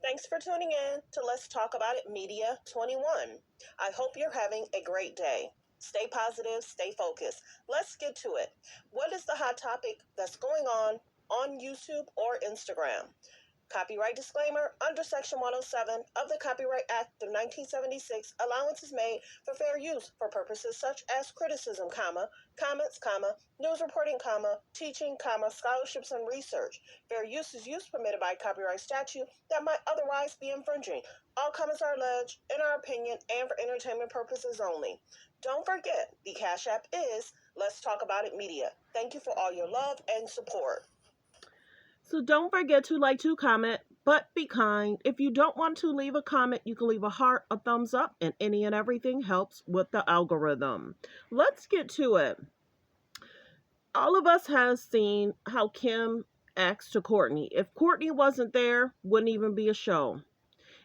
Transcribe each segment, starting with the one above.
Thanks for tuning in to Let's Talk About It Media 21. I hope you're having a great day. Stay positive, stay focused. Let's get to it. What is the hot topic that's going on YouTube or Instagram? Copyright disclaimer: under Section 107 of the Copyright Act of 1976, allowance is made for fair use for purposes such as criticism, comments, news reporting, teaching, scholarships, and research. Fair use is use permitted by copyright statute that might otherwise be infringing. All comments are alleged, in our opinion, and for entertainment purposes only. Don't forget, the Cash App is Let's Talk About It Media. Thank you for all your love and support. So don't forget to like, to comment, but be kind. If you don't want to leave a comment, you can leave a heart, a thumbs up, and any and everything helps with the algorithm. Let's get to it. All of us has seen how Kim acts to Kourtney. If Kourtney wasn't there, wouldn't even be a show.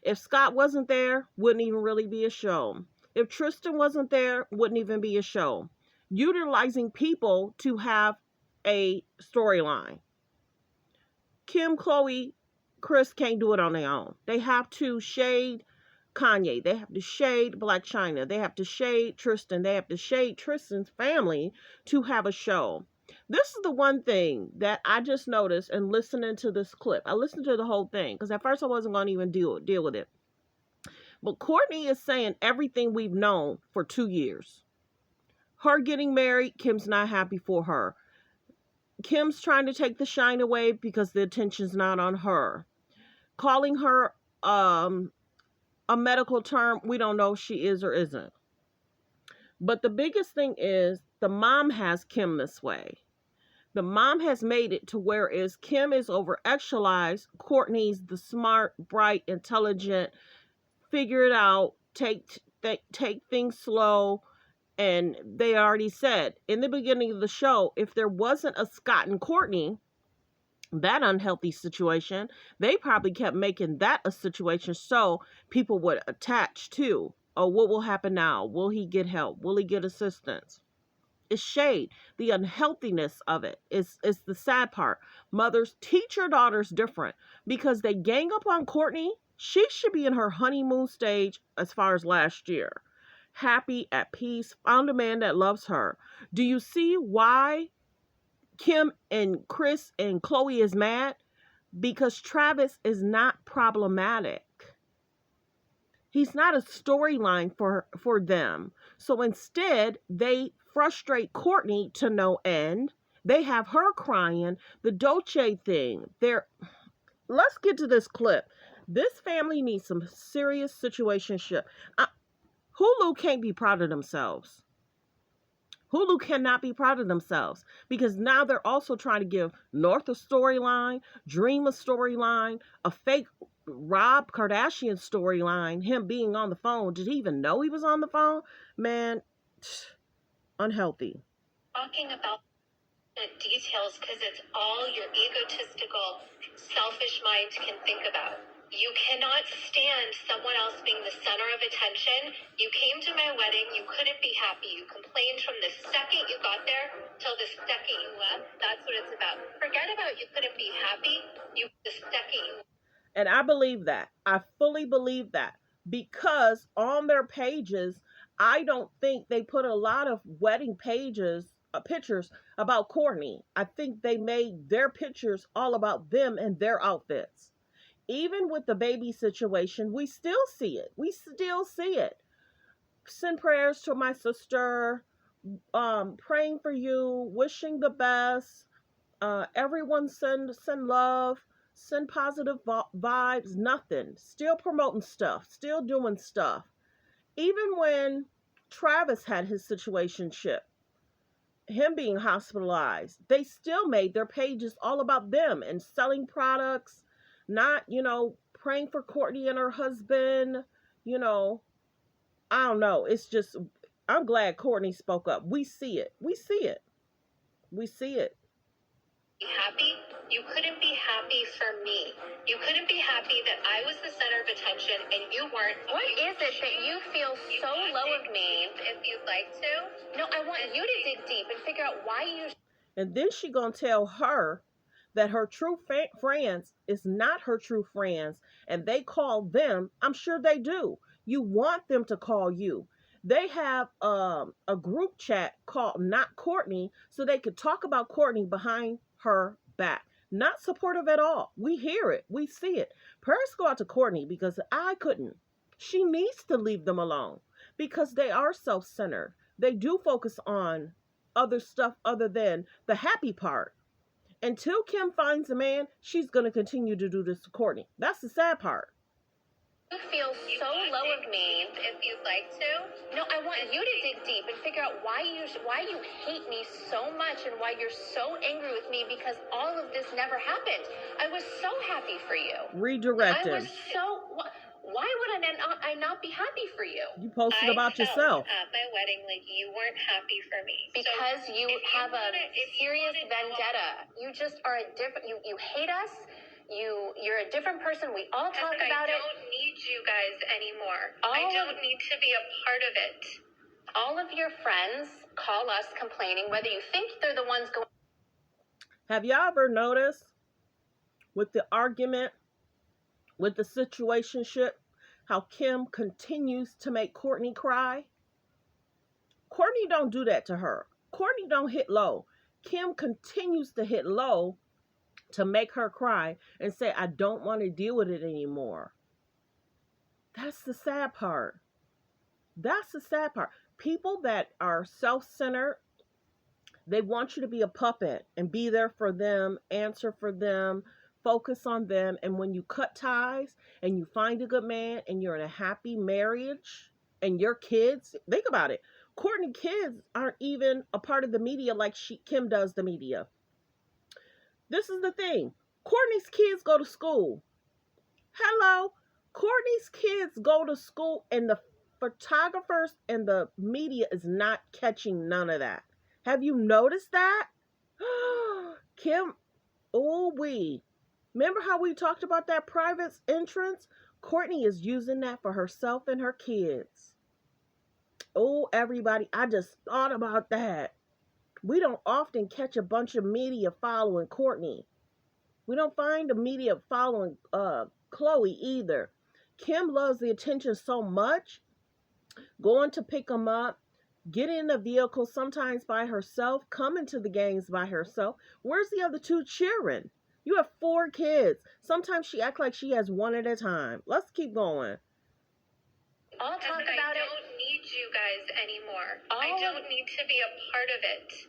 If Scott wasn't there, wouldn't even really be a show. If Tristan wasn't there, wouldn't even be a show. Utilizing people to have a storyline. Kim, Khloe, Kris can't do it on their own. They have to shade Kanye. They have to shade Blac Chyna. They have to shade Tristan. They have to shade Tristan's family to have a show. This is the one thing that I just noticed in listening to this clip. I listened to the whole thing because at first I wasn't going to even deal with it. But Kourtney is saying everything we've known for 2 years. Her getting married, Kim's not happy for her. Kim's trying to take the shine away because the attention's not on her. Calling her a medical term, we don't know if she is or isn't. But the biggest thing is the mom has Kim this way. The mom has made it to where is Kim is over-actualized. Kourtney's the smart, bright, intelligent, figure it out, take things slow. And they already said in the beginning of the show, if there wasn't a Scott and Kourtney, that unhealthy situation, they probably kept making that a situation so people would attach to, oh, what will happen now? Will he get help? Will he get assistance? It's shade. The unhealthiness of it is the sad part. Mothers teach your daughters different because they gang up on Kourtney. She should be in her honeymoon stage as far as last year. Happy, at peace, found a man that loves her. Do you see why Kim and Kris and Khloe is mad? Because Travis is not problematic. He's not a storyline for them. So instead, they frustrate Kourtney to no end. They have her crying. The Dolce thing. Let's get to this clip. This family needs some serious situationship. Hulu can't be proud of themselves. Hulu cannot be proud of themselves because now they're also trying to give North a storyline, Dream a storyline, a fake Rob Kardashian storyline, him being on the phone. Did he even know he was on the phone? Man, unhealthy. Talking about the details because it's all your egotistical, selfish mind can think about. You cannot stand someone else being the center of attention. You came to my wedding. You couldn't be happy. You complained from the second you got there till the second you left. That's what it's about. Forget about you couldn't be happy. The second you. And I believe that. I fully believe that. Because on their pages, I don't think they put a lot of wedding pictures about Kourtney. I think they made their pictures all about them and their outfits. Even with the baby situation, we still see it. Send prayers to my sister, praying for you, wishing the best. Everyone send love, send positive vibes, nothing. Still promoting stuff, still doing stuff. Even when Travis had his situationship, him being hospitalized, they still made their pages all about them and selling products. Not, praying for Kourtney and her husband, I don't know. It's just, I'm glad Kourtney spoke up. We see it. happy. You couldn't be happy for me. You couldn't be happy that I was the center of attention and you weren't. What is it that you feel so low of me? If you'd like to. No, I want you to dig deep and figure out why you. And then she gonna tell her that her true friends is not her true friends, and they call them. I'm sure they do. You want them to call you. They have a group chat called Not Kourtney, so they could talk about Kourtney behind her back. Not supportive at all. We hear it, we see it. Prayers go out to Kourtney because I couldn't. She needs to leave them alone because they are self-centered. They do focus on other stuff other than the happy part. Until Kim finds a man, she's going to continue to do this to Kourtney. That's the sad part. You feel so low of me. If you'd like to. No, I want you to dig deep and figure out why you hate me so much and why you're so angry with me because all of this never happened. I was so happy for you. Redirect I him. was so. Why would I not be happy for you? You posted about yourself. At my wedding, like you weren't happy for me because so you have a serious vendetta. You just are a different. You hate us. You're a different person. We all talk about it. I don't need you guys anymore. I don't need to be a part of it. All of your friends call us complaining, whether you think they're the ones going. Have y'all ever noticed with the argument, with the situationship, how Kim continues to make Kourtney cry? Kourtney don't do that to her. Kourtney don't hit low. Kim continues to hit low to make her cry and say, I don't want to deal with it anymore. That's the sad part. That's the sad part. People that are self-centered, they want you to be a puppet and be there for them, answer for them, focus on them. And when you cut ties and you find a good man and you're in a happy marriage and your kids, think about it. Kourtney kids aren't even a part of the media like Kim does the media. This is the thing. Kourtney's kids go to school. Hello. Kourtney's kids go to school and the photographers and the media is not catching none of that. Have you noticed that? Kim, remember how we talked about that private entrance? Kourtney is using that for herself and her kids. Oh, everybody, I just thought about that. We don't often catch a bunch of media following Kourtney. We don't find the media following Chloe either. Kim loves the attention so much. Going to pick them up, get in the vehicle sometimes by herself, coming to the games by herself. Where's the other two cheering? You have 4 kids. Sometimes she acts like she has one at a time. Let's keep going. I'll talk about it. I don't need you guys anymore. I don't need to be a part of it.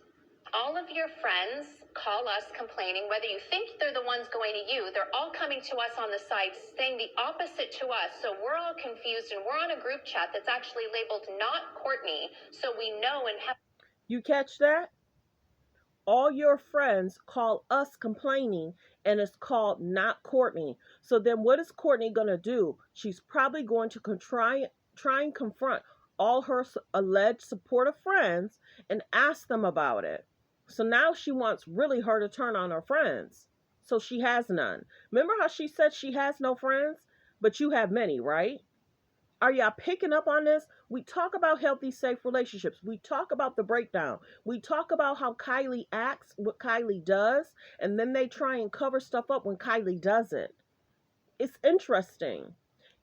All of your friends call us complaining, whether you think they're the ones going to you, they're all coming to us on the side saying the opposite to us. So we're all confused and we're on a group chat that's actually labeled Not Kourtney. So we know and have. You catch that? All your friends call us complaining and it's called Not Kourtney. So then what is Kourtney going to do? She's probably going to try and confront all her alleged supportive friends and ask them about it. So now she wants really her to turn on her friends. So she has none. Remember how she said she has no friends? But you have many, right? Are y'all picking up on this? We talk about healthy, safe relationships. We talk about the breakdown. We talk about how Kylie acts, what Kylie does, and then they try and cover stuff up when Kylie doesn't. It's interesting.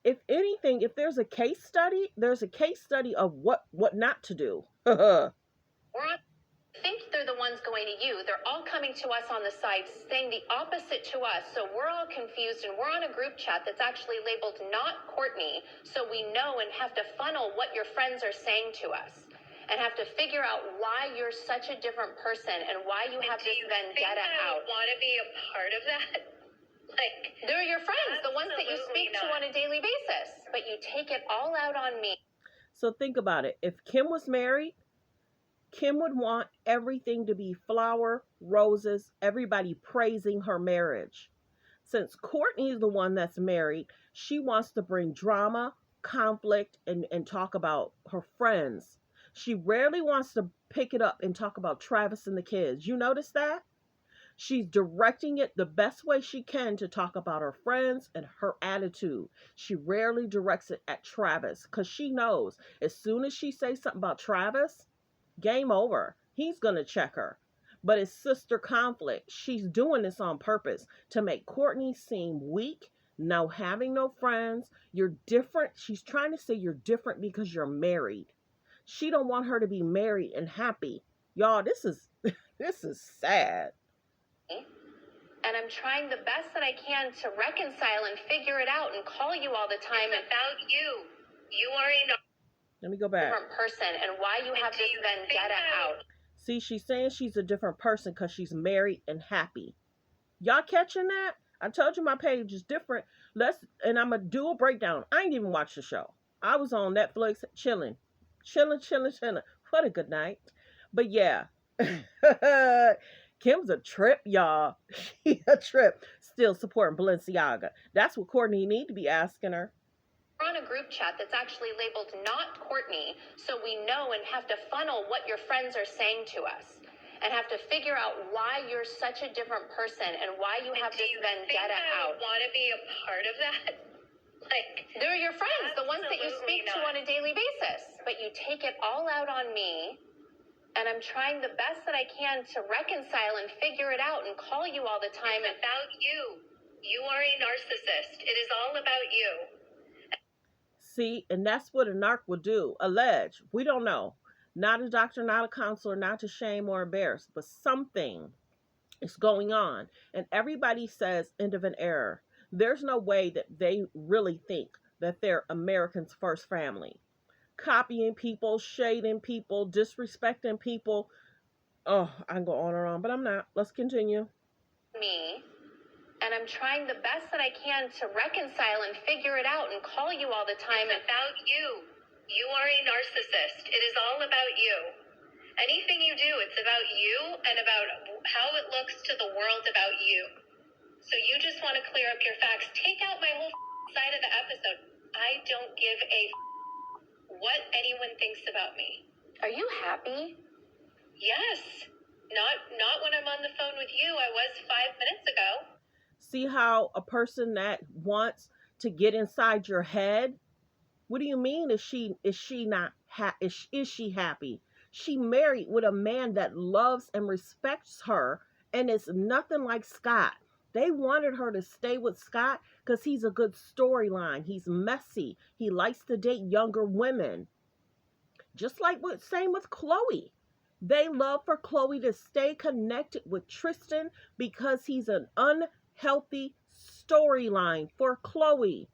If anything, if there's a case study, there's a case study of what not to do. Think they're the ones going to you. They're all coming to us on the side saying the opposite to us. So we're all confused and we're on a group chat that's actually labeled Not Kourtney. So we know and have to funnel what your friends are saying to us and have to figure out why you're such a different person and why you have this vendetta out. Do you want to be a part of that? Like, they're your friends, the ones that you speak to on a daily basis, but you take it all out on me. So think about it. If Kim was married, Kim would want everything to be flower, roses, everybody praising her marriage. Since Kourtney is the one that's married, she wants to bring drama, conflict, and talk about her friends. She rarely wants to pick it up and talk about Travis and the kids. You notice that? She's directing it the best way she can to talk about her friends and her attitude. She rarely directs it at Travis because she knows as soon as she says something about Travis, game over. He's going to check her. But it's sister conflict. She's doing this on purpose to make Kourtney seem weak, no having no friends. You're different. She's trying to say you're different because you're married. She don't want her to be married and happy. Y'all, this is this is sad. And I'm trying the best that I can to reconcile and figure it out and call you all the time about you. You are a Let me go back. different person and why you have this vendetta out. See, she's saying she's a different person because she's married and happy. Y'all catching that? I told you my page is different. And I'm going to do a breakdown. I ain't even watched the show. I was on Netflix chilling. What a good night. But yeah. Kim's a trip, y'all. She a trip. Still supporting Balenciaga. That's what Kourtney need to be asking her. We're on a group chat that's actually labeled not Kourtney, so we know and have to funnel what your friends are saying to us and have to figure out why you're such a different person and why you have this vendetta out. Want to be a part of that? Like, they're your friends, the ones that you speak to on a daily basis, but you take it all out on me. And I'm trying the best that I can to reconcile and figure it out and call you all the time. It's about you. You are a narcissist. It is all about you. See, and that's what a narc would do. Allege. We don't know. Not a doctor, not a counselor, not to shame or embarrass, but something is going on. And everybody says end of an era. There's no way that they really think that they're America's first family. Copying people, shading people, disrespecting people. Oh, I can go on and on, but I'm not. Let's continue. Me. And I'm trying the best that I can to reconcile and figure it out and call you all the time. It's about you. You are a narcissist. It is all about you. Anything you do, it's about you and about how it looks to the world about you. So you just want to clear up your facts. Take out my whole side of the episode. I don't give a what anyone thinks about me. Are you happy? Yes. Not when I'm on the phone with you. I was 5 minutes ago. See how a person that wants to get inside your head? What do you mean? Is she not is she happy? She married with a man that loves and respects her, and it's nothing like Scott. They wanted her to stay with Scott because he's a good storyline. He's messy. He likes to date younger women. Just like same with Chloe. They love for Chloe to stay connected with Tristan because he's an unhealthy storyline for Chloe.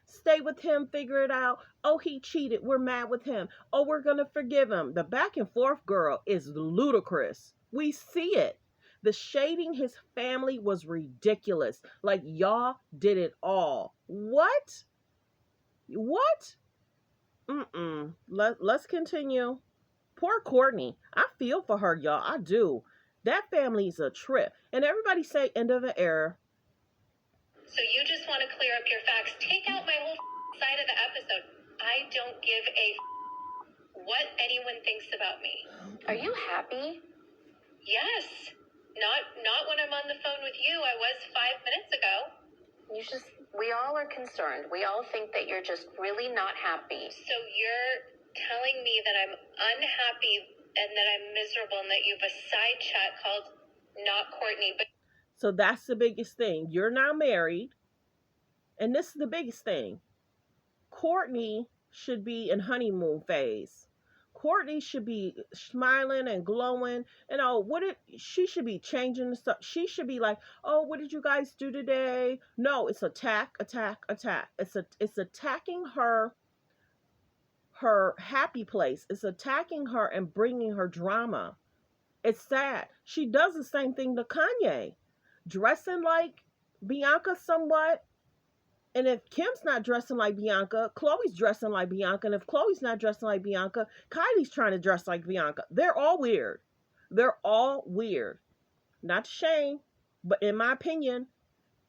Stay with him, figure it out. Oh, he cheated. We're mad with him. Oh, we're going to forgive him. The back and forth girl is ludicrous. We see it. The shading his family was ridiculous. Like, y'all did it all. What? Let's continue. Poor Kourtney. I feel for her, y'all. I do. That family's a trip. And everybody say end of an era. So you just want to clear up your facts. Take out my whole side of the episode. I don't give a what anyone thinks about me. Are you happy? Yes. Not when I'm on the phone with you. I was 5 minutes ago. We all are concerned. We all think that you're just really not happy. So you're telling me that I'm unhappy and that I'm miserable and that you have a side chat called not Kourtney. But so that's the biggest thing. You're now married. And this is the biggest thing. Kourtney should be in honeymoon phase. Kourtney should be smiling and glowing. And she should be changing the stuff. She should be like, oh, what did you guys do today? No, it's attack. It's attacking her happy place. It's attacking her and bringing her drama. It's sad. She does the same thing to Kanye. Dressing like Bianca somewhat. And if Kim's not dressing like Bianca, Chloe's dressing like Bianca. And if Chloe's not dressing like Bianca, Kylie's trying to dress like Bianca. They're all weird. Not to shame, but in my opinion,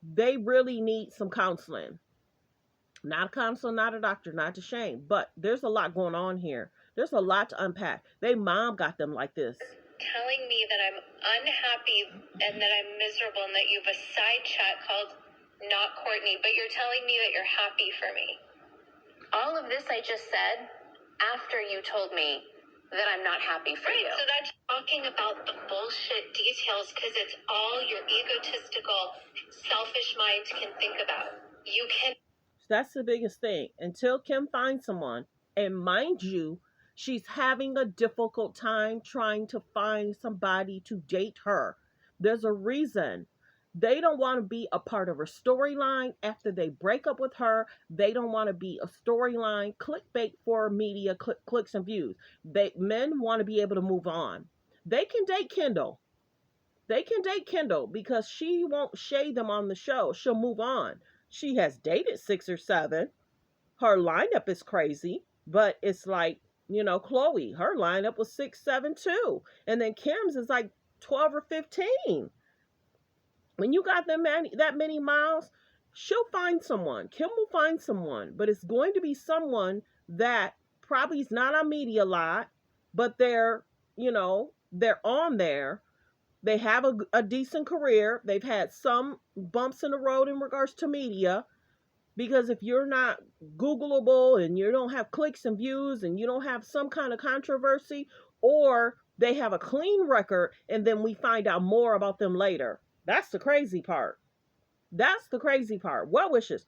they really need some counseling. Not a counselor, not a doctor, not to shame. But there's a lot going on here. There's a lot to unpack. They mom got them like this. telling me that I'm unhappy and that I'm miserable and that you have a side chat called Not Kourtney, but you're telling me that you're happy for me. All of this I just said after you told me that I'm not happy for you. Right, so that's talking about the bullshit details because it's all your egotistical, selfish mind can think about. You can. That's the biggest thing. Until Kim finds someone, and mind you, she's having a difficult time trying to find somebody to date her. There's a reason. They don't want to be a part of her storyline after they break up with her. They don't want to be a storyline clickbait for media clicks and views. Men want to be able to move on. They can date Kendall. They can date Kendall because she won't shade them on the show. She'll move on. She has dated 6 or 7. Her lineup is crazy, but it's like, Chloe, her lineup was 6, 7 too. And then Kim's is like 12 or 15. When you got that many miles, she'll find someone. Kim will find someone, but it's going to be someone that probably is not on media a lot, but they're on there. They have a decent career. They've had some bumps in the road in regards to media. Because if you're not Googleable and you don't have clicks and views and you don't have some kind of controversy, or they have a clean record and then we find out more about them later. That's the crazy part. That's the crazy part. Well wishes.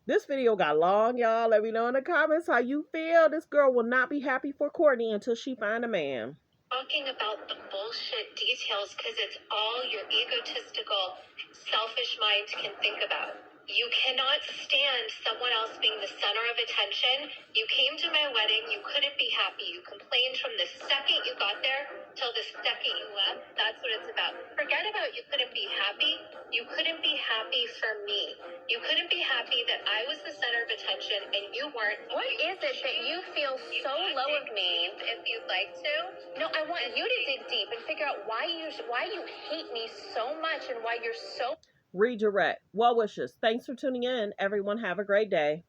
This video got long, y'all. Let me know in the comments how you feel. This girl will not be happy for Kourtney until she find a man. Talking about the bullshit details because it's all your egotistical, selfish mind can think about. You cannot stand someone else being the center of attention. You came to my wedding, you couldn't be happy. You complained from the second you got there till the second you left. That's what it's about. Forget about you couldn't be happy. You couldn't be happy for me. You couldn't be happy that I was the center of attention and you weren't. What is it that you feel so low of me? If you'd like to. No, I want you to dig deep and figure out why you hate me so much and why you're so. Redirect. Well wishes. Thanks for tuning in. Everyone have a great day.